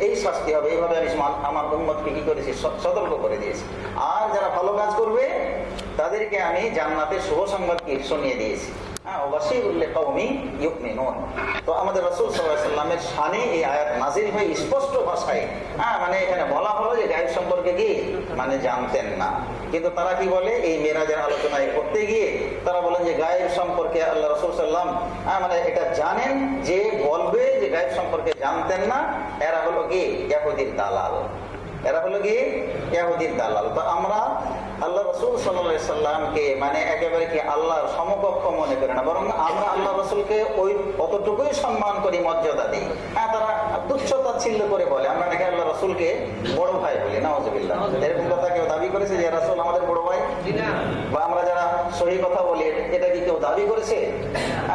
এই শাস্তি হবে, এইভাবে আমি আমার উম্মতকে কি করেছি, সতর্ক করে দিয়েছি। আর যারা ভালো কাজ করবে তাদেরকে আমি জান্নাতের শুভ সংবাদ কি শুনিয়ে দিয়েছি। তো আমাদের রাসূল সাল্লাল্লাহু আলাইহি ওয়াসাল্লামের শানে এই আয়াত নাযিল হয়ে স্পষ্ট ভাষায় মানে এখানে বলা হলো যে গায়েব সম্পর্কে কি মানে জানতেন না। কিন্তু তারা কি বলে, এই মেরাজের আলোচনায় করতে গিয়ে তারা বলেন যে গায়েব সম্পর্কে আল্লাহ রাসূল সাল্লাল্লাহু আলাইহি ওয়াসাল্লাম মানে এটা জানেন, যে বলবে যে গায়েব সম্পর্কে জানতেন না, এরা হলো কি ইহুদির দালাল, এরা হলো কি ইহুদির দালাল। তো আমরা আল্লাহ রাসূল সাল্লাল্লাহু আলাইহি সাল্লামকে মানে একেবারে কি আল্লাহর সমকক্ষ মনে করি না, বরং আমরা আল্লাহ রাসূলকে ওই অতটুকুই সম্মান করি, মর্যাদা দিই। তারা তুচ্ছ-তাচ্ছিল্য করে বলে আমরা নাকি আল্লাহ রাসূলকে বড় ভাই বলি, নাউযুবিল্লাহ। এরকম কথা কেউ দাবি করেছে যে রাসূল আমাদের বড় ভাই? বা আমরা যারা সহি কথা বলি, এটা কি কেউ দাবি করেছে?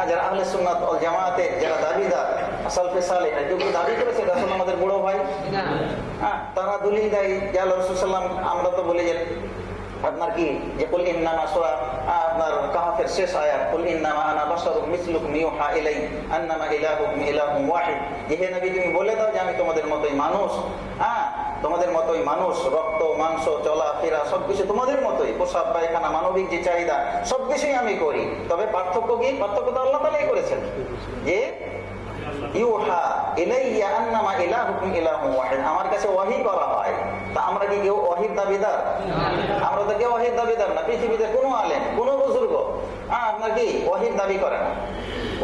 যারা আহলে সুন্নাত ওয়াল জামাতে যারা দাবিদার, সালফে সালেহ, কেউ দাবি করেছে রাসূল আমাদের বড় ভাই? তারা দলিল দেয় যে আল্লাহ রাসূল সাল্লাল্লাহু আলাইহি ওয়াসাল্লাম, আমরা তো বলি যে আপনার কি যে কুল ইন্নামা সূরা আপনার কাহফের শেষ আয়াত, কুল ইন্নামা আনা বাশারুম মিসলুকুম ইউহা ইলাই আন্নামা ইলাহুকুম ইলাহুম ওয়াহিদ, যে হে নবী তুমি বলে দাও যে আমি তোমাদের মতোই মানুষ, তোমাদের মতোই মানুষ, রক্ত মাংস চলাফেরা সবকিছু তোমাদের মতোই, প্রসাব পায়খানা মানবিক যে চাহিদা সবকিছুই আমি করি। তবে পার্থক্য কি? পার্থক্য তো আল্লাহ তাআলাই করেছেন যে ইউহা ইলাইয়া আন্নামা ইলাহুকুম ইলাহুম ওয়াহিদ, আমার কাছে ওহী করা হয়। তা আমরা কি কেউ ওহীর দাবিদার? আমরা তো কেউ ওহীর দাবিদার না। পৃথিবীতে কোনো আলেম, কোনো বুজুর্গ আপনার কি ওহীর দাবি করে না,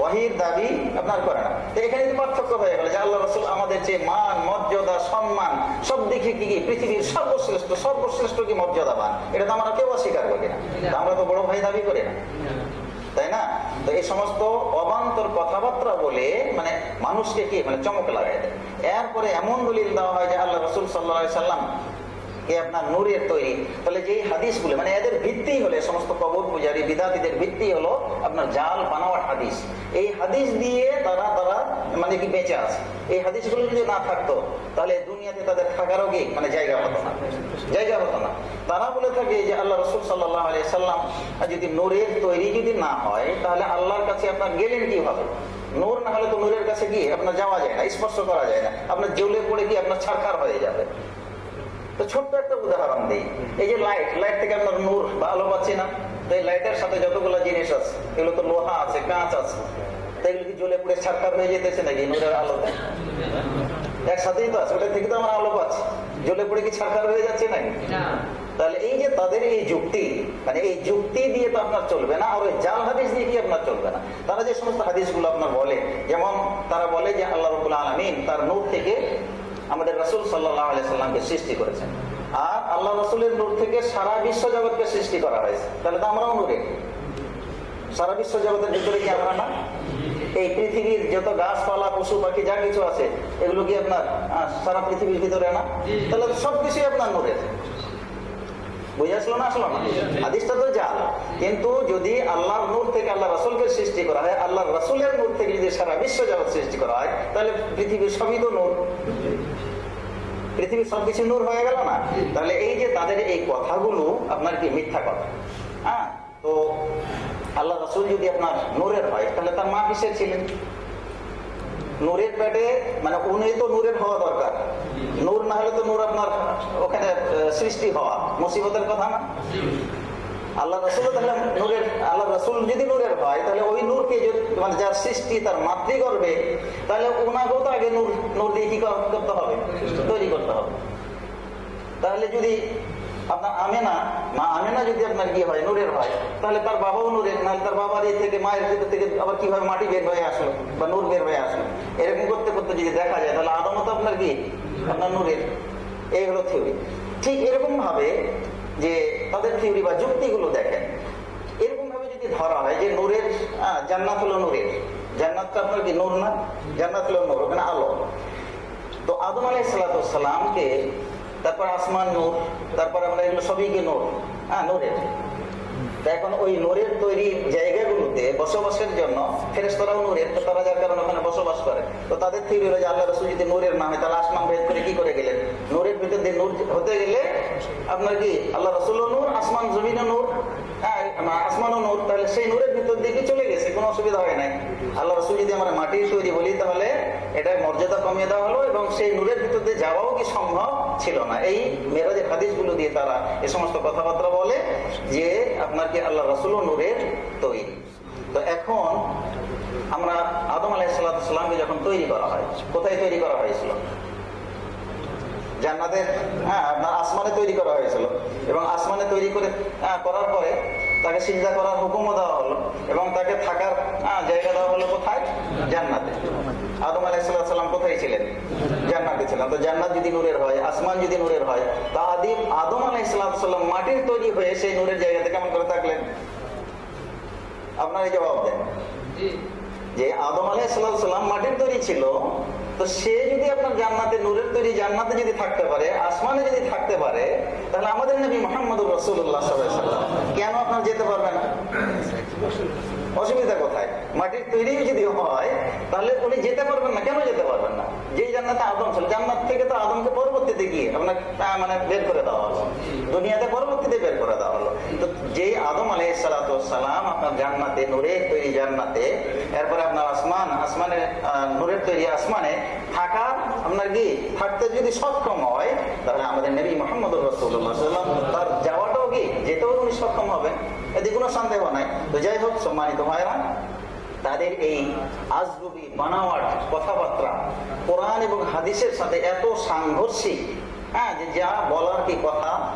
ওহীর দাবি আপনার করে না। তো এখানে তো পার্থক্য হয়ে গেল যে আল্লাহ রাসূল আমাদের যে মান মর্যাদা সম্মান সব দিকে কি পৃথিবীর সর্বশ্রেষ্ঠ কি মর্যাদাবান, এটা তো আমরা কেউ অস্বীকার করি না। আমরা তো বড় ভাই দাবি করি না, তাই না? তো এই সমস্ত অবান্তর কথাবার্তা বলে মানে মানুষকে কি মানে চমক লাগাই দেয়। এরপরে এমন দলিল দেওয়া হয় যে আল্লাহ রাসূল সাল্লাল্লাহু আলাইহি সাল্লাম কে আপনার নূরের তৈরি। তাহলে যেই হাদিসগুলো মানে এদের ভিত্তি হলে সমস্ত কবর পূজারী বিদাতীদের ভিত্তি হলো আপনার জাল বানাওয়ার হাদিস। এই হাদিস দিয়ে তারা মানে কি বেঁচে আছে। এই হাদিসগুলো যদি না থাকতো তাহলে দুনিয়াতে তাদের থাকারও কি মানে জায়গা হতো না। তারা বলে থাকে যে আল্লাহ রাসূল সাল্লাল্লাহু আলাইহি সাল্লাম যদি নূরের তৈরি যদি না হয় তাহলে আল্লাহর কাছে আপনার গেলেন কিভাবে? নূর না হলে তো নূরের কাছে গিয়ে আপনার যাওয়া যায় না, স্পর্শ করা যায় না, আপনার জ্বলে পড়ে গিয়ে আপনার ছারখার হয়ে যাবে। তো ছোট্ট একটা উদাহরণ দিই, এই যে লাইট থেকে আপনার নূর বা আলো পাচ্ছি না, তো এই লাইটের সাথে যতগুলো জিনিস আছে এগুলো তো লোহা আছে, কাঁচ আছে, তো এগুলো কি জ্বলে পড়ে ছারখার হয়ে যেতেছে নাকি নূরের আলোতে? একসাথেই তো আছে, ওটা থেকে তো আমরা আলো পাচ্ছি, জ্বলে পড়ে কি ছারখার হয়ে যাচ্ছে নাকি? তাহলে এই যে তাদের এই যুক্তি মানে এই যুক্তি দিয়ে তো আপনার চলবে না, আর ওই জাল হাদিস দিয়ে কি আপনার চলবে না। তারা যে সমস্ত হাদিসগুলো আপনার বলে, যেমন তারা বলে যে আল্লাহ রাব্বুল আলামিন তার নূর থেকে আমাদের রাসূল সাল্লাল্লাহু আলাইহি সাল্লামকে সৃষ্টি করেছেন, আর আল্লাহ রাসূলের নূর থেকে সারা বিশ্ব জগৎকে সৃষ্টি করা হয়েছে। তাহলে তো আমরাও নূরে, সারা বিশ্ব জগতের ভিতরে কি আমরা না? এই পৃথিবীর যত গাছপালা পশু পাখি যা কিছু আছে এগুলো কি আপনার সারা পৃথিবীর ভিতরে না? তাহলে তো সবকিছুই আপনার নূরের। বুঝে আসলো না? আসলো না? হাদিসটা তো জাল, কিন্তু যদি আল্লাহর নূর থেকে আল্লাহ রাসূলকে সৃষ্টি করা হয়, আল্লাহর রাসূলের নূর থেকে যদি সারা বিশ্ব জগৎ সৃষ্টি করা হয়, তাহলে পৃথিবীর সবই তো নূর, পৃথিবীর সবকিছু নূর হয়ে গেল না? তাহলে এই যে তাদের এই কথাগুলো আপনার কি মিথ্যা কথা। তো আল্লাহ রাসূল যদি আপনার নূরের হয় তাহলে তার মা কিসের ছিলেন? নূরের পেটে মানে উনি তো নূরের হওয়া দরকার, নূর না হলে তো নূর আপনার ওখানে সৃষ্টি হওয়া মুসিবতের কথা না? আল্লাহ রাসূল তাহলে নূরের, আল্লাহ রাসূল যদি নূরের হয় তাহলে ওই নূরকে মানে যার সৃষ্টি তার মাতৃগর্ভে, তাহলে ওনাকেও তো আগে নূর দিয়ে কি করতে হবে? তৈরি করতে হবে। তাহলে যদি আপনার মা আমেনা যদি আপনার কি হয় নূরের হয়, তাহলে তার বাবাও নূরের, নাহলে তার বাবার এই থেকে মায়ের ভিতর থেকে আবার কিভাবে মাটি বের হয়ে আসলো বা নূর বের হয়ে আসলো, এরকম করতে করতে যদি দেখা যায় তাহলে আদমও তো আপনার কি আপনার নূরের। এই হলো থিওরি। ঠিক এরকম ভাবে যে তাদের থিওরি বা যুক্তিগুলো দেখেন, এরকম ভাবে যদি ধরা হয় যে নূরের জান্নাত হলো নূরের, জান্নাতটা আপনার কি নূর না? জান্নাত হলো নূর, ওখানে আলো। তো আদম আলাইহিস সালামকে তারপর আসমান নূর, তারপর আমরা এগুলো সবই কি নূর, নূরের। এখন ওই নূরের তৈরি জায়গাগুলোতে বসবাসের জন্য ফেরেশতারাও নূরের, তো তারা যার কারণে ওখানে বসবাস করে। তো তাদের থিওরি হলো যে আল্লাহ রাসূল যদি নূরের না হয় তাহলে আসমান ভেদ করে কি করে গেলেন? নূরের ভিতর দিয়ে নূর হতে গেলে আপনার কি আল্লাহ রাসূলও নূর, আসমান জমিনও নূর, আসমানও নূর, তাহলে সেই নূরের ভিতর দিয়ে কি চলে গেছে, কোনো অসুবিধা হয় নাই। আল্লাহ রাসূল যদি আমরা মাটির তৈরি বলি তাহলে এটা মর্যাদা কমিয়ে দেওয়া হলো এবং সেই নূরের ভিতর মধ্যে যাওয়াও কি সম্ভব ছিল না। এই মেরাজের হাদিসগুলো দিয়ে তারা এই সমস্ত কথাবার্তা বলে যে আপনার কি আল্লাহ রাসূলও নূরের তৈরি। তো এখন আমরা আদম আলাইহিস সালামকে যখন তৈরি করা হয়, কোথায় তৈরি করা হয়েছিল? জান্নাতের আপনার আসমানে তৈরি করা হয়েছিল, এবং আসমানে তৈরি করার পরে তাকে সিজদা করার হুকুমও দেওয়া হলো, এবং তাকে থাকার জায়গা দেওয়া হলো কোথায়? জান্নাতে। আদম আলাইহিস সালাম কোথায় ছিলেন? জান্নাতে ছিলেন। তো জান্নাত যদি নূরের হয়, আসমান যদি নূরের হয়, তা আদম আলাইহিস সালাম মাটির তৈরি হয়ে সেই নূরের জায়গাতে কেমন করে থাকলেন? আপনারা জবাব দেন। যে আদম আলাইহিস সালাম মাটির তৈরি ছিল, তো সে যদি আপনার জান্নাতে নূরের তৈরি জান্নাতে যদি থাকতে পারে, আসমানে যদি থাকতে পারে, তাহলে আমাদের নবী মুহাম্মদুর রাসূলুল্লাহ সাল্লাল্লাহু আলাইহি ওয়াসাল্লাম কেন আপনার যেতে পারবে না? অসুবিধা কোথায়? মাটির তৈরি যদি হয় তাহলে উনি যেতে পারবেন না। কেন যেতে পারবেন না? যেই জান্নাতে আদম ছিল, জান্নাত থেকে তো আদমকে পরবর্তীতে গিয়ে আপনার মানে বের করে দেওয়া হলো, দুনিয়াতে পরবর্তীতে বের করে দেওয়া হলো। তো যেই আদম আলাইহিস সালাম আপনার জান্নাতে নূরের তৈরি জান্নাতে, এরপরে আপনার আসমানে নূরের তৈরি আসমানে থাকা আপনার কি থাকতে যদি সক্ষম হয়, তাহলে আমাদের নবী মুহাম্মদুর রাসূলুল্লাহ সাল্লাল্লাহু আলাইহি ওয়াসাল্লাম তার যাওয়াটাও কি যেতেও উনি সক্ষম হবেন, এতে কোনো সন্দেহ নাই। তো যাই হোক সম্মানিত ভাইরা, তাদের এই আজগুবি বানাওয়াট কথাবার্তা কোরআন এবং হাদিসের সাথে এত সাংঘর্ষিক, যে যা বলার কি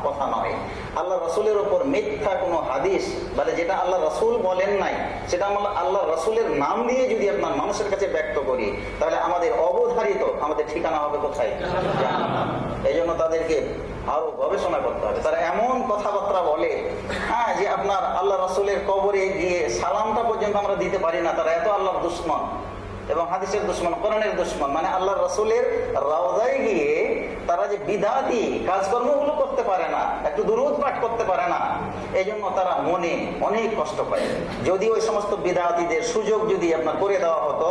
কথা নয়। আল্লাহ রাসূলের উপর মিথ্যা কোনো হাদিস বলে, যেটা আল্লাহ রাসূল বলেন নাই, সেটা আমরা আল্লাহ রাসূলের নাম দিয়ে যদি আপনার মানুষের কাছে ব্যক্ত করি, তাহলে আমাদের অবধারিত আমাদের ঠিকানা হবে কোথায়? এই জন্য তাদেরকে আরো গবেষণা করতে হবে। তারা এমন কথাবার্তা বলে যে আপনার আল্লাহ রাসূলের কবরে গিয়ে সালামটা পর্যন্ত আমরা দিতে পারি না। তারা এত আল্লাহর দুশমন এবং হাদিসের দুশমন, কোরআনের দুশমন। মানে আল্লাহ রাসূলের রওজায় গিয়ে তারা যে বিদআতি কাজকর্মগুলো করতে পারে না, একটু দুরূদ পাঠ করতে পারে না, এই জন্য তারা মনে অনেক কষ্ট পায়। যদি ওই সমস্ত বিদআতিদের সুযোগ যদি আপনার করে দেওয়া হতো,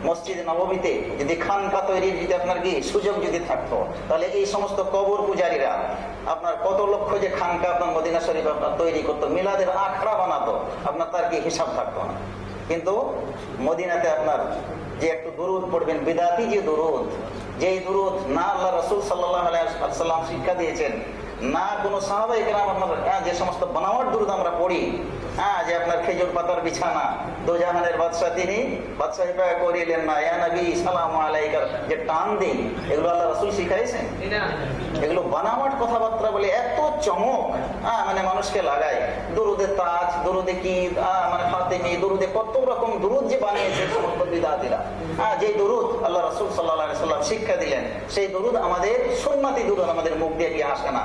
মসজিদে নববীতে যদি খানকা তৈরির যদি আপনার কি সুযোগ যদি থাকতো, তাহলে এই সমস্ত কবর পূজারীরা আপনার কত লক্ষ যে খানকা আপনার মদিনা শরীফ আপনার তৈরি করতো, মিলাদের আখড়া বানাতো, আপনার তার কি হিসাব থাকতো না। কিন্তু মদিনাতে আপনার যে একটু দুরূদ পড়বেন, বিদআতি যে দুরূদ, যেই দুরূদ না আল্লাহ রাসূল সাল্লাল্লাহু আলাইহি ওয়াসাল্লাম শিক্ষা দিয়েছেন, না কোনো সাহাবায়ে কেরাম আপনার যে সমস্ত বানাওয়াট দুরূদ আমরা পড়ি, যে আপনার খেজুর পাতার বিছানা, দোজাহানের বাদশা তিনি বাদশাহী করিলেন না, ইয়া নবী সালামু আলাইকা যে টান দিন, এগুলো আল্লাহ রাসূল শিখাইছেন? এগুলো বানাওয়াট কথাবার্তা বলে এত চমক মানে মানুষকে লাগায়। দুরুদে তাজ, দুরুদে কি মানে ফাতেমি, দুরুদে কত রকম দুরুদ যে বানিয়েছে সমস্ত বিদআতিরা। যে দুরুদ আল্লাহ রাসূল সাল্লাল্লাহু আলাইহি ওয়াসাল্লাম শিক্ষা দিলেন, সেই দুরুদ আমাদের সুন্নতি দুরুদ আমাদের মুখ দিয়ে কি আসে না।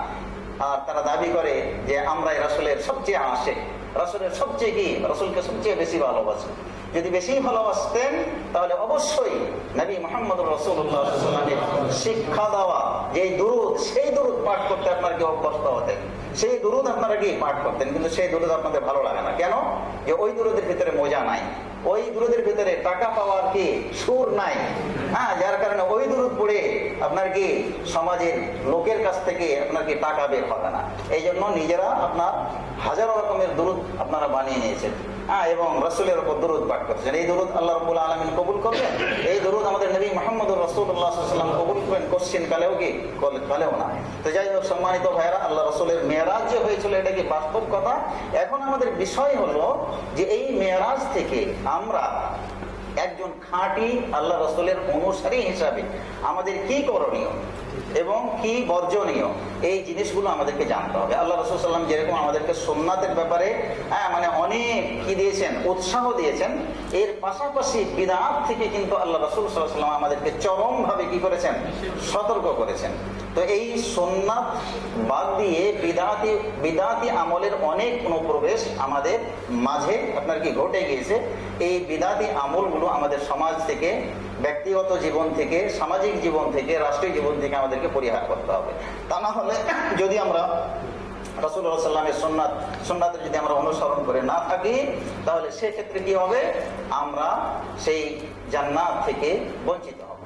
আর তারা দাবি করে যে আমরাই রাসূলের সবচেয়ে আশিক, রাসূলের সবচেয়ে কি রাসূলকে সবচেয়ে বেশি ভালোবাসে। যদি বেশি ভালোবাসতেন তাহলে অবশ্যই নবী মুহাম্মদুর রাসূলুল্লাহ সাল্লাল্লাহু আলাইহি ওয়াসাল্লামের শিক্ষা দেওয়া যে দুরূদ, সেই দুরূদ পাঠ করতে আপনারা কি অভ্যস্ত হতেন, সেই দুরূদ আপনারা কি পাঠ করতেন। কিন্তু সেই দুরূদ আপনাদের ভালো লাগে না কেন? যে ওই দুরূদের ভিতরে মজা নাই, ওই দুরূদের ভিতরে টাকা পাওয়ার কি সুর নাই। যার কারণে ওই দুরূদ পড়ে আপনার কি সমাজের লোকের কাছ থেকে আপনার কি টাকা বের হবে না। এই জন্য নিজেরা আপনার হাজারো রকমের দুরূদ আপনারা বানিয়ে নিয়েছেন এবং রাসূলের উপর দুরূদ পাঠ করছেন। এই দুরূদ আল্লাহ রাব্বুল আলামিন কবুল করবেন, এই দুরূদ আমাদের নবী মুহাম্মদুর রাসূলুল্লাহ সাল্লাল্লাহু আলাইহি ওয়াসাল্লাম কবুল করবেন, কোশ্চেন কালেও কি কালেও না। তো যাই হোক সম্মানিত ভাইরা, আল্লাহ রাসূলের মেরাজ যে হয়েছিল এটা কি বাস্তব কথা। এখন আমাদের বিষয় হলো যে এই মেরাজ থেকে আমরা একজন খাঁটি আল্লাহ রাসূলের অনুসারী হিসাবে আমাদের কি করণীয় এবং কি বর্জনীয়, এই জিনিসগুলো আমাদেরকে জানতে হবে। আল্লাহ রাসূল সাল্লাল্লাহু আলাইহি ওয়াসাল্লাম যেরকম আমাদেরকে সুন্নাতের ব্যাপারে মানে অনেক কি দিয়েছেন, উৎসাহ দিয়েছেন, এর পাশাপাশি বিদআত থেকে কিন্তু আল্লাহ রাসূল সাল্লাল্লাহু আলাইহি ওয়াসাল্লাম আমাদেরকে চরমভাবে কি করেছেন, সতর্ক করেছেন। তো এই সুন্নাত বাদ দিয়ে বিদআতি আমলের অনেক অনুপ্রবেশ আমাদের মাঝে আপনার কি ঘটে গিয়েছে। এই বিদআতি আমলগুলো আমাদের সমাজ থেকে, ব্যক্তিগত জীবন থেকে, সামাজিক জীবন থেকে, রাষ্ট্রীয় জীবন থেকে আমাদেরকে পরিহার করতে হবে। তা না হলে যদি আমরা রাসূলুল্লাহ সাল্লাল্লাহু আলাইহি ওয়াসাল্লামের সুন্নাতের যদি আমরা অনুসরণ করে না থাকি, তাহলে সেক্ষেত্রে কি হবে, আমরা সেই জান্নাত থেকে বঞ্চিত হব।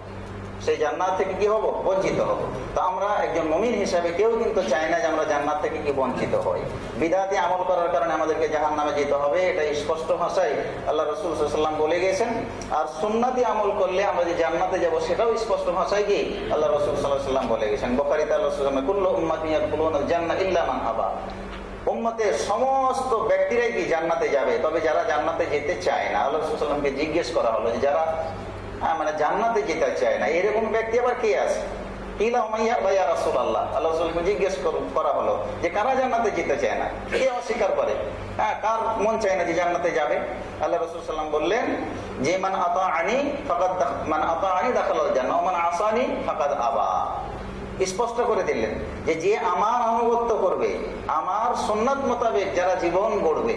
সেই জান্নাত থেকে কি হব? বঞ্চিত হব। তো আমরা একজন মুমিন হিসাবে কেউ কিন্তু চাই না যে আমরা জান্নাত থেকে কি বঞ্চিত হই। বিদআতি আমল করার কারণে আমাদেরকে জাহান্নামে যেতে হবে, এটা স্পষ্ট ভাষায় আল্লাহ রাসূল সাল্লাল্লাহু আলাইহি ওয়াসাল্লাম বলে গেছেন। আর সুন্নতি আমল করলে আমরা যে জান্নাতে যাব সেটাও স্পষ্ট ভাষায় কি আল্লাহ রাসূল সাল্লাল্লাহু আলাইহি ওয়াসাল্লাম বলে গেছেন। বুখারীতে আল্লাহ রাসূল বলেন, কুল্লু উম্মতি ইয়াদখুলুনাল জান্নাহ ইল্লা মান আবা। উম্মতের সমস্ত ব্যক্তিরাই কি জান্নাতে যাবে, তবে যারা জান্নাতে যেতে চায় না। আল্লাহ রাসূল সাল্লাল্লাহু আলাইহি ওয়াসাল্লামকে জিজ্ঞেস করা হলো যে যারা মানে জান্নাতে যেতে চায় না, এরকম ব্যক্তি আবার কে আছে? কিলা উমাইয়া বা ইয়া রাসূলুল্লাহ, আল্লাহ রাসূলকে জিজ্ঞেস করা হলো যে কারা জান্নাতে যেতে চায় না, কে অস্বীকার করে, কার মন চায় না যে জান্নাতে যাবে? আল্লাহ রাসূল সাল্লাল্লাহু আলাইহি ওয়াসাল্লাম বললেন যে মান আতাআনি দাখালাল জান্নাহ ওয়া মান আসানি ফাকাদ আবা। স্পষ্ট করে দিলেন যে যে আমার আনুগত্য করবে, আমার সুন্নাত মোতাবেক যারা জীবন গড়বে,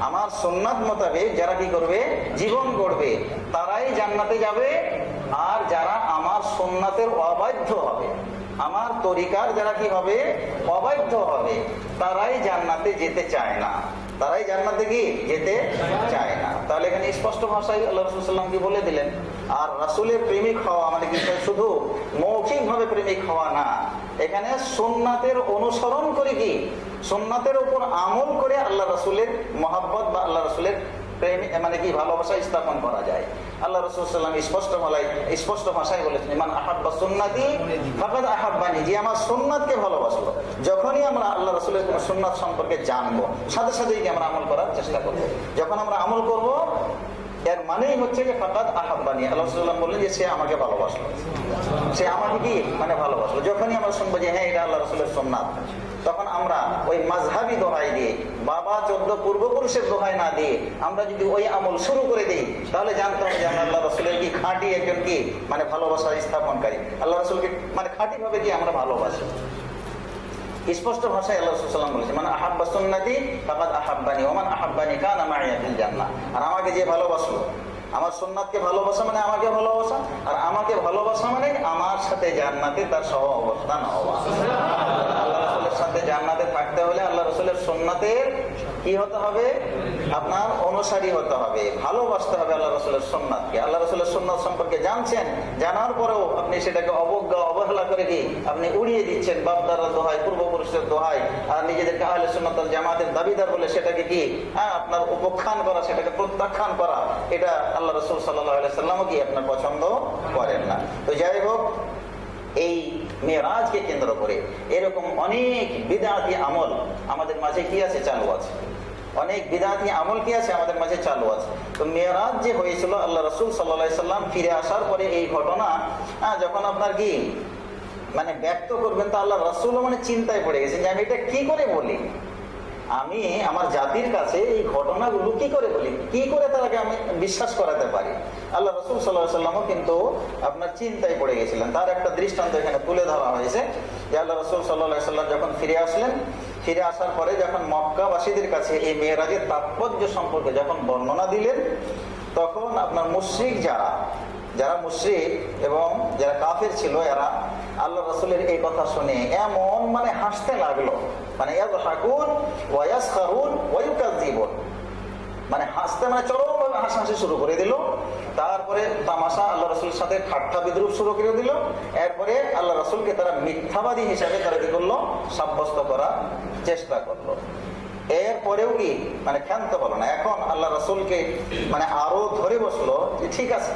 আমার সুন্নাত মোতাবেক যারা কি করবে? জীবন গড়বে, তারাই জান্নাতে যাবে। আর যারা আমার সুন্নাতের অবাধ্য হবে, আমার তরিকার যারা কি হবে? অবাধ্য হবে, তারাই জান্নাতে যেতে চায় না, তারাই জান্নাতে কি যেতে চায় না। তাহলে এখানে স্পষ্ট ভাষায় আল্লাহ রাসূল সাল্লাল্লাহু আলাইহি ওয়াসাল্লাম কি বলে দিলেন। আর রাসূলের প্রেমিক হওয়া মানে কি শুধু মৌখিক ভাবে প্রেমিক হওয়া না, এখানে সুন্নাতের অনুসরণ করে কি সুন্নাতের উপর আমল করে আল্লাহ রাসূলের মহব্বত বা আল্লাহ রাসূলের প্রেম মানে কি ভালোবাসা স্থাপন করা যায়। আল্লাহ রাসূল সাল্লাল্লাহু আলাইহি ওয়াসাল্লাম স্পষ্ট ভাষায় বলেছেন, মান আহাব্বা সুন্নতি ফাকাদ আহাব্বানি, যে আমার সুন্নাতকে ভালোবাসলো। যখনই আমরা আল্লাহ রাসূলের কোন সুন্নাত সম্পর্কে জানবো, সাথে সাথেই আমরা আমল করার চেষ্টা করব। যখন আমরা আমল করব, এর মানেই হচ্ছে যে ফাকাদ আহাব্বানি, আল্লাহ রাসূল সাল্লাল্লাহু আলাইহি ওয়াসাল্লাম বললেন যে সে আমাকে ভালোবাসলো, সে আমাকে কি মানে ভালোবাসলো। যখনই আমরা শুনবো যে হ্যাঁ এটা আল্লাহ রাসূলের সুন্নাত, তখন আমরা ওই মাযহাবী দোহাই দিয়ে, বাবা 14 পূর্বপুরুষের দোহাই না দিয়ে আমরা যদি ওই আমল শুরু করে দিই, তাহলে জানতে হবে যে আমরা আল্লাহ রাসূলের কি খাঁটি একজন কি মানে ভালোবাসা স্থাপনকারী, আল্লাহ রাসূলকে মানে খাঁটি ভাবে কি আমরা ভালোবাসি। স্পষ্ট ভাষায় আল্লাহ রাসূল সাল্লাল্লাহু আলাইহি ওয়াসাল্লাম বলেছেন, মান আহাব্বা সুন্নতি ফাকাদ আহাব্বানি ওয়া মান আহাব্বানি কানা মাইয়া ফিল জান্নাহ। আর আমাকে যে ভালোবাসলো, আমার সুন্নাতকে ভালোবাসা মানে আমাকে ভালোবাসা, আর আমাকে ভালোবাসা মানে আমার সাথে জান্নাতে তার সহ অবস্থান হওয়া। আল্লাহ রাসূলের সাথে জান্নাতে থাকতে হলে আল্লাহ রাসূলের সুন্নাতের কি হতে হবে? আপনার অনুসারী হতে হবে, ভালোবাসতে হবে আল্লাহ রাসূলের সুন্নাতকে। আল্লাহ রাসূলের সুন্নাত সম্পর্কে জানছেন, জানার পরেও আপনি সেটাকে অবজ্ঞা অবহেলা করে কি আপনি উড়িয়ে দিচ্ছেন, বাপদাদার দোহাই, পূর্বপুরুষের দোহাই, আর নিজেদেরকে আহলে সুন্নাত ওয়াল জামাতের দাবিদার বলে সেটাকে কি আপনার উপখ্যান করা, সেটাকে প্রত্যাখ্যান করা, এটা আল্লাহ রাসূল সাল্লাল্লাহু আলাইহি ওয়াসাল্লামও কি আপনার পছন্দ করেন না। তো যাই হোক, এই মেরাজকে কেন্দ্র করে এরকম অনেক বিদআতি আমল আমাদের মাঝে কি আছে? চালু আছে। অনেক বিদআতি আমল কি আছে? আমাদের মাঝে চালু আছে। তো মেরাজ যে হয়েছিল, আল্লাহ রাসূল সাল্লাল্লাহু আলাইহি ওয়াসাল্লাম ফিরে আসার পরে এই ঘটনা যখন আপনার কি মানে ব্যক্ত করবেন, তো আল্লাহ রাসূলও মানে চিন্তায় পড়ে গেছেন যে আমি এটা কি করে বলি, আমি আমার জাতির কাছে এই ঘটনাগুলো কি করে বলি, কি করে তারাকে আমি বিশ্বাস করাতে পারি। আল্লাহ রাসূল সাল্লাল্লাহু আলাইহি ওয়াসাল্লামও কিন্তু আপনার চিন্তায় পড়ে গেছিলেন। তার একটা দৃষ্টান্ত এখানে তুলে ধরা হয়েছে যে আল্লাহ রাসূল সাল্লাল্লাহু আলাইহি ওয়াসাল্লাম যখন ফিরে আসলেন, ফিরে আসার পরে যখন মক্কাবাসীদের কাছে এই মেরাজের তাৎপর্য সম্পর্কে যখন বর্ণনা দিলেন, তখন আপনার মুশরিক যারা মুশরিক এবং যারা কাফের ছিল, এরা আল্লাহ রাসূলের এই কথা শুনে এমন মানে হাসতে লাগলো, মানে ইয়াযহাকুন ওয়া ইয়াসখারুন ওয়া ইউকাযযিবুন, মানে হাসতে মানে চরমভাবে হাসাহাসি শুরু করে দিল। তারপরে তামাশা আল্লাহ রাসূলের সাথে ঠাট্টা বিদ্রূপ শুরু করে দিল। এরপরে আল্লাহ রাসূলকে তারা মিথ্যাবাদী হিসাবে তারা কি করলো? সাব্যস্ত করার চেষ্টা করলো। এরপরেও কি মানে ক্ষান্ত হলো না। এখন আল্লাহ রাসূলকে মানে আরো ধরে বসলো যে ঠিক আছে,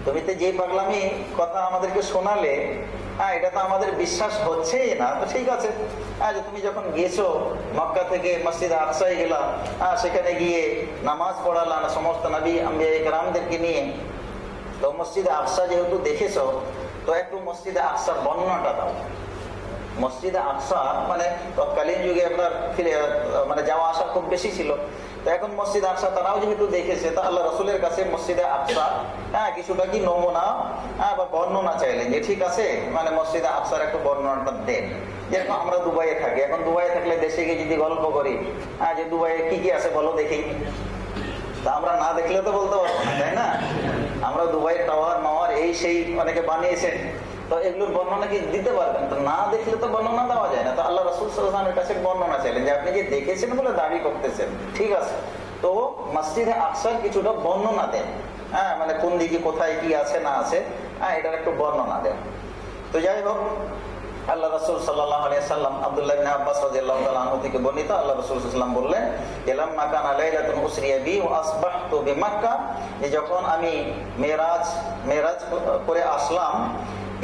তুমি তো যে পাগলামি কথা আমাদেরকে শোনালে, এটা তো আমাদের বিশ্বাস হচ্ছেই না, তো ঠিক আছে, যে তুমি যখন গেছো মক্কা থেকে মসজিদে আকসায় গেলা, সেখানে গিয়ে নামাজ পড়ালা সমস্ত নবী আম্বিয়া ইকরামদেরকে নিয়ে, তো মসজিদে আকসা যেহেতু দেখেছো, তো একটু মসজিদে আকসার বর্ণনাটা দাও। মসজিদে আকসা মানে তৎকালীন যুগে আপনার মানে যাওয়া আসা খুব বেশি ছিল। তো এখন মসজিদে আকসা তারাও যেহেতু দেখেছে, তা আল্লাহ রাসূলের কাছে মসজিদে আকসা কিছুটা কি নমুনা বা বর্ণনা চাইলেন যে ঠিক আছে, মানে মসজিদে আকসার একটু বর্ণনাটা দেন। যেরকম আমরা দুবাইয়ে থাকি, এখন দুবাইয়ে থাকলে দেশে গিয়ে যদি গল্প করি যে দুবাইয়ে কি কি আছে বলো দেখি, তা আমরা না দেখলে তো বলতে পারবো না, তাই না? আমরা দুবাইয়ের টাওয়ার মাওয়ার এই সেই অনেকে বানিয়েছেন, তো এগুলোর বর্ণনা কি দিতে পারবেন? তো না দেখলে তো বর্ণনা দেওয়া যায় না। তো আল্লাহ রাসূল সাল্লাল্লাহু আলাইহি ওয়াসাল্লামের কাছে বর্ণনা চাইলেন যে আপনি যে দেখেছেন বলে দাবি করতেছেন, ঠিক আছে, তো মসজিদে আকসার কিছুটা বর্ণনা দেন, মানে কোন দিকে কোথায় কি আছে না আছে, এটার একটু বর্ণনা দেন। তো যাই হোক, আল্লাহ রাসূল সাল্লাল্লাহু আলাইহি সাল্লাম আব্দুল্লাহ ইবনে আব্বাস রাদিয়াল্লাহু তাআলা আনহু থেকে বর্ণিত, আল্লাহ রাসূল সাল্লাল্লাহু আলাইহি ওয়াসাল্লাম বললেন, লাম্মা কানা লাইলাতুন উসরিয়া বি ওয়া আসবাহতু বিমাক্কা, যখন আমি মেরাজ করে আসলাম,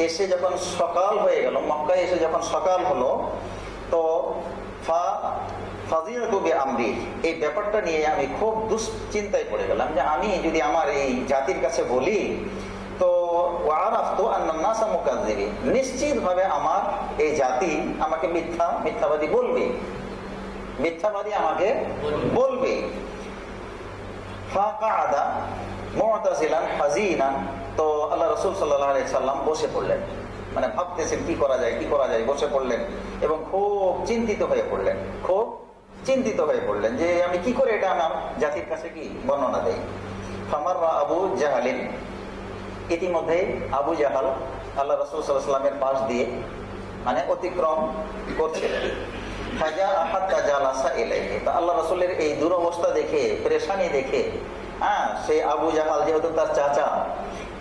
এসে যখন সকাল হয়ে গেল, মক্কায় এসে যখন সকাল হলো, তো ফাযিলতু বিআমরি, এই ব্যাপারটা নিয়ে আমি খুব দুশ্চিন্তায় পড়ে গেলাম যে আমি যদি আমার এই জাতির কাছে বলি তো নিশ্চিত ভাবে আমার এই জাতি আমাকে মিথ্যাবাদী বলবে, মিথ্যাবাদী আমাকে বলবে। ফাকাআদা মু'তাজিলান হাযিনান, তো আল্লাহ রাসূল সাল্লাল্লাহু আলাইহি সাল্লাম বসে পড়লেন, মানে ভাবতেছেন কি করা যায় বসে পড়লেন এবং খুব চিন্তিত হয়ে পড়লেন যে আমি কি করে এটা আমার জাতির কাছে কি বর্ণনা দেই। ফামাররা আবু জাহালিন, ইতিমধ্যে আবু জাহাল আল্লাহ রাসূল সাল্লাল্লাহু আলাইহি ওয়াসাল্লামের পাশ দিয়ে মানে অতিক্রম করছিলেন। আল্লাহ রাসূলের এই দুরবস্থা দেখে, পেরেশানি দেখে, সেই আবু জাহাল যেহেতু তার চাচা,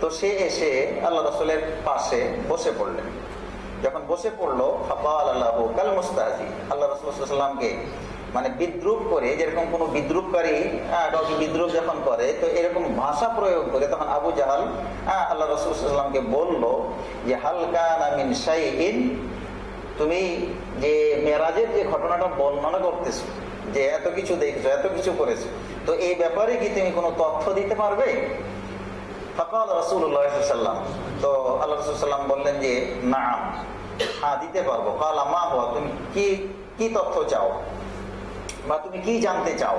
তো সে এসে আল্লাহ রাসূলের পাশে বসে পড়লেন। যখন বসে পড়লো, ফাকালাহু কাল মুস্তাজি, আল্লাহ রাসূল সাল্লাল্লাহু আলাইহি ওয়াসাল্লামকে মানে বিদ্রুপ করে, যেরকম কোন বিদ্রুপকারী কাউকে বিদ্রুপ যখন করে তো এরকম ভাষা প্রয়োগ করে, তখন আবু জাহাল আল্লাহ রাসূল সাল্লাল্লাহু আলাইহি ওয়াসাল্লামকে বলল যে হাল কানা মিন শাইইন, তুমি যে মেরাজের যে ঘটনাটা বর্ণনা করতেছো, যে এত কিছু দেখছো, এত কিছু করেছো, তো এই ব্যাপারে কি তুমি কোনো তথ্য দিতে পারবে? ফাকাল রাসূলুল্লাহ সাল্লাল্লাহু আলাইহি ওয়াসাল্লাম, তো আল্লাহ রাসূল সাল্লাল্লাহু আলাইহি ওয়াসাল্লাম বললেন যে নাম, হ্যাঁ দিতে পারবো। কালা মা হুয়া, তুমি কি তথ্য চাও বা তুমি কি জানতে চাও?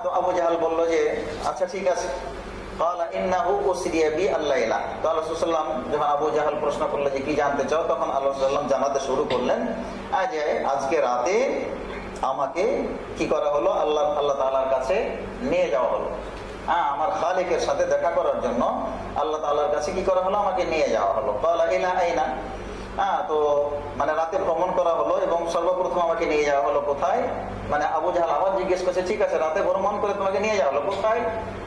তো আবু জাহাল বললো যে আচ্ছা ঠিক আছে। কালা ইন্নাহু উসরিয়া বি আল-লাইলা, তো আল্লাহ রাসূল সাল্লাল্লাহু আলাইহি ওয়াসাল্লাম যখন আবু জাহাল প্রশ্ন করলো যে কি জানতে চাও, তখন আল্লাহ রাসূল সাল্লাল্লাহু আলাইহি ওয়াসাল্লাম জানাতে শুরু করলেন যে আজকে রাতে আমাকে কি করা হলো, আল্লাহ তাআলার কাছে নিয়ে যাওয়া হলো। আমার খালিকের সাথে দেখা করার জন্য আল্লাহ তাআলার কাছে কি করা হলো, আমাকে নিয়ে যাওয়া হলো। কালা ইলা আইনা, তো মানে রাতে ভ্রমণ করা হলো এবং সর্বপ্রথম আমাকে নিয়ে যাওয়া হলো কোথায়, মানে আবু জাহাল আবার জিজ্ঞেস করছে ঠিক আছে রাতে ভ্রমণ করে তোমাকে নিয়ে যাওয়া হলো কোথায়?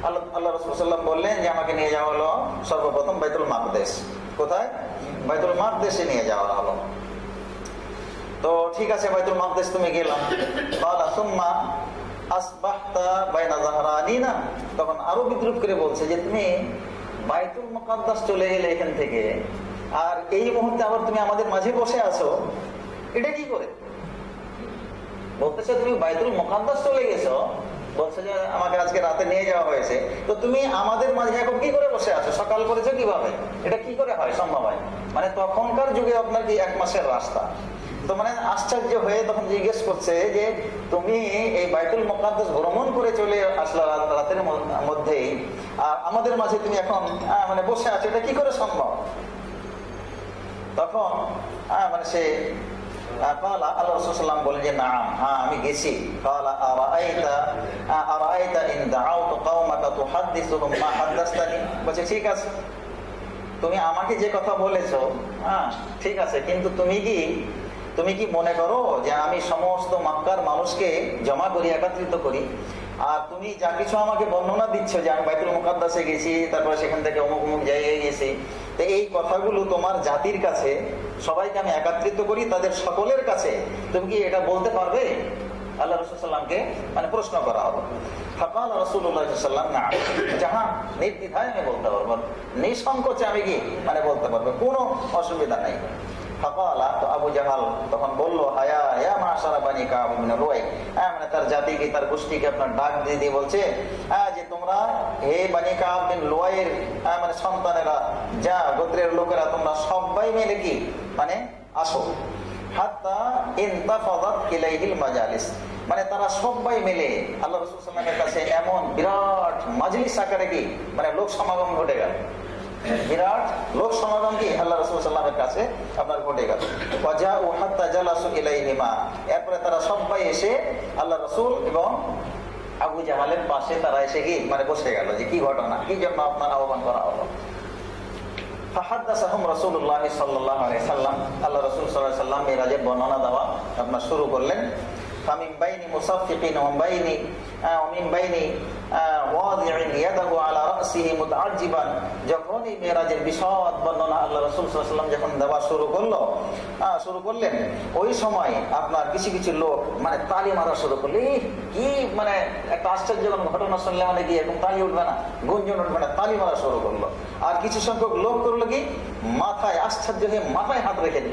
আল্লাহ রাসূল সাল্লাল্লাহু আলাইহি ওয়াসাল্লাম বললেন যে আমাকে নিয়ে যাওয়া হলো সর্বপ্রথম বাইতুল মাকদেস। কোথায়? বাইতুল মাকদেসে নিয়ে যাওয়া হলো। তো ঠিক আছে, বাইতুল মাকদেস তুমি গেলাম। কালা সুম্মা আসবাহতা বাইনা যাহরানিনা, তখন আরো বিদ্রুপ করে বলছে যে তুমি বাইতুল মুকাদ্দাস চলে গেলে এখান থেকে, আর এই মুহূর্তে আবার তুমি আমাদের মাঝে বসে আছো, এটা কি করে? বলতেছে তুমি বাইতুল মুকাদ্দাস চলে গেছো, বলছে যে আমাকে আজকে রাতে নিয়ে যাওয়া হয়েছে, তো তুমি আমাদের মাঝে এখন কি করে বসে আছো, সকাল করেছো কিভাবে, এটা কি করে হয়, সম্ভব হয়? মানে তখনকার যুগে আপনার কি 1 মাসের রাস্তা, তো মানে আশ্চর্য হয়ে তখন জিজ্ঞেস করছে যে তুমি এই বাইতুল মুকাদ্দাস ভ্রমণ করে চলে আসলা রাতের মধ্যেই, আর আমাদের মাঝে তুমি এখন মানে বসে আছো, এটা কি করে সম্ভব? তখন মানে সে আল্লাহ রাসূল সাল্লাল্লাহু আলাইহি ওয়াসাল্লাম বলেন যে নাম, হ্যাঁ আমি গেছি। কালা আরাআইতা ইন দাআউতু কওমাকা তুহাদ্দিসুহুম মা হাদাসতানি, বলছে ঠিক আছে তুমি আমাকে যে কথা বলেছো ঠিক আছে, কিন্তু তুমি কি মনে করো যে আমি সমস্ত মক্কার মানুষকে জমা করি, একত্রিত করি, আর তুমি যা কিছু আমাকে বর্ণনা দিচ্ছ যে আমি বাইতুল মুকাদ্দাসে গেছি, তারপরে সেখান থেকে অমুক জায়গায় গেছি, তো এই কথাগুলো তোমার জাতির কাছে সবাইকে আমি একত্রিত করি, তাদের সকলের কাছে তুমি কি এটা বলতে পারবে? আল্লাহ রাসূল সাল্লাল্লাহু আলাইহি ওয়াসাল্লামকে মানে প্রশ্ন করা হলো। ফাকাল রাসূলুল্লাহ সাল্লাল্লাহু আলাইহি ওয়াসাল্লাম না, যাহা নির্দ্বিধায় আমি বলতে পারবো, নিঃসংকোচে আমি কি মানে বলতে পারবো, কোনো অসুবিধা নাই। ফাকালা, তো আবু জাহাল তখন বললো হায়া ইয়া মাশারা বানি কাব মিন লুয়াই, মানে তার জাতিকে, তার গোষ্ঠীকে আপনার ডাক দিয়ে বলছে যে তোমরা হে বানি কাব বিন লুয়াইয়ের মানে সন্তানেরা, যা গোত্রের লোকেরা, তোমরা সবাই মিলে কি মানে আসো। হাত্তা ইনতাফাদাত ইলাইহিল মাজালিস, মানে তারা সবাই মিলে আল্লাহ রাসূল সাল্লাল্লাহু আলাইহি ওয়াসাল্লামের কাছে এমন বিরাট মাজলিস আকারে কি মানে লোক সমাগম ঘটে গেল, বিরাট লোক সমাগম কি আল্লাহ রাসূল সাল্লাল্লাহু আলাইহি ওয়াসাল্লামের কাছে আপনার ঘটে গেল। ওয়াজাউ হাত্তা জালাসু ইলাইহিমা, এরপরে তারা সবাই এসে আল্লাহ রাসূল এবং আবু জাহালের পাশে তারা এসে কি মানে বসে গেল, যে কি ঘটনা, কি জন্য আপনার আহ্বান করা হলো। ফাহাদাসাহুম রাসূলুল্লাহ সাল্লাল্লাহু আলাইহি ওয়াসাল্লাম, আল্লাহ রাসূল সাল্লাল্লাহু আলাইহি ওয়াসাল্লাম মিরাজের বর্ণনা দেওয়া আপনার শুরু করলেন। ফামিন বাইনি মুসাফফিকিন ওয়া বাইনি মিন বাইনি ওয়াদি'in ইয়াদাহু আলা রাসিহি মুতাআজ্জিবান, যখন এই মেরাজের বিশদ বর্ণনা আল্লাহ রাসূল সাল্লাল্লাহু আলাইহি ওয়াসাল্লাম যখন দেওয়া শুরু করলেন, ওই সময় আপনার কিছু কিছু লোক মানে তালি মারা শুরু করলো। কি মানে একটা আশ্চর্যজনক ঘটনা শুনলে মানে কি এরকম তালি উঠবে না, গুঞ্জন উঠবে না, তালি মারা শুরু করলো। আর কিছু সংখ্যক লোক করলো কি, মাথায় আশ্চর্য হয়ে মাথায় হাত রেখে দিল,